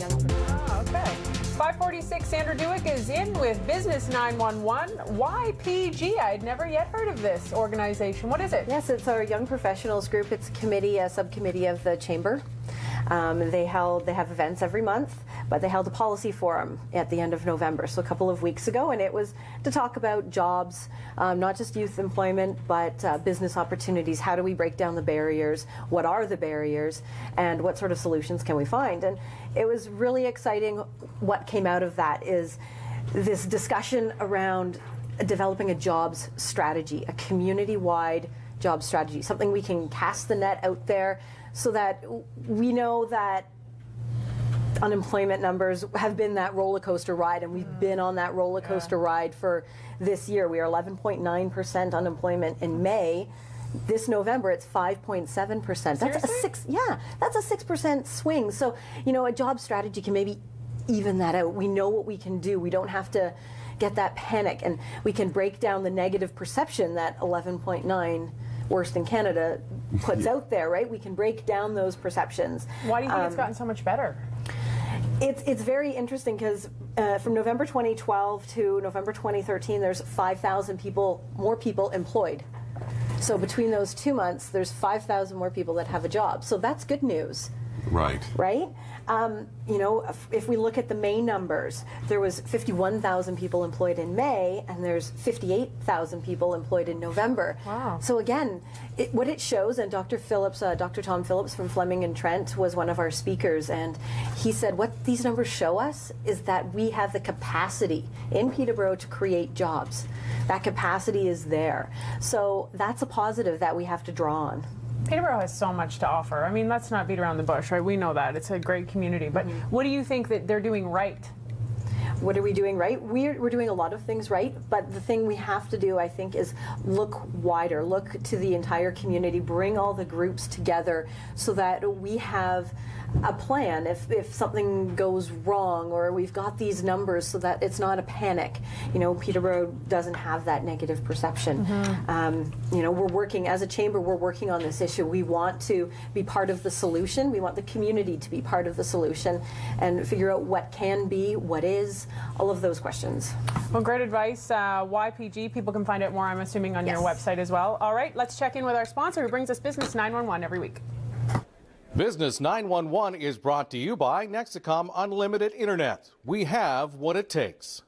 Okay. 546, Sandra Dueck is in with Business 911. YPG, I'd never yet heard of this organization. What is it? Yes, it's our young professionals group. It's a subcommittee of the Chamber. They have events every month, but they held a policy forum at the end of November, so a couple of weeks ago, and it was to talk about jobs, not just youth employment, but business opportunities. How do we break down the barriers? What are the barriers? And what sort of solutions can we find? And it was really exciting. What came out of that is this discussion around developing a jobs strategy, a community-wide job strategy, something we can cast the net out there so that we know that unemployment numbers have been that roller coaster ride, and we've been on that roller coaster ride for this year. We are 11.9% unemployment in May. This November, it's 5.7%. That's a 6% swing. So, you know, a job strategy can maybe even that out. We know what we can do. We don't have to get that panic, and we can break down the negative perception that 11.9 worst in Canada puts out there, right? We can break down those perceptions. Why do you think it's gotten so much better? It's very interesting because from November 2012 to November 2013, there's 5,000 more people employed. So between those 2 months, there's 5,000 more people that have a job. So that's good news. Right. Right? You know, if we look at the May numbers, there was 51,000 people employed in May, and there's 58,000 people employed in November. Wow. So again, what it shows, and Dr. Tom Phillips from Fleming and Trent was one of our speakers, and he said what these numbers show us is that we have the capacity in Peterborough to create jobs. That capacity is there. So that's a positive that we have to draw on. Peterborough has so much to offer. I mean, let's not beat around the bush, right? We know that. It's a great community. But what do you think that they're doing right? What are we doing right? We're doing a lot of things right, but the thing we have to do, I think, is look wider, look to the entire community, bring all the groups together so that we have a plan if something goes wrong, or we've got these numbers so that it's not a panic. You know, Peterborough doesn't have that negative perception. You know, we're working, as a chamber, we're working on this issue. We want to be part of the solution. We want the community to be part of the solution and figure out what can be, what is, all of those questions. Well, great advice. YPG, people can find out more, I'm assuming, on your website as well. All right, let's check in with our sponsor who brings us Business 911 every week. Business 911 is brought to you by Nexacom Unlimited Internet. We have what it takes.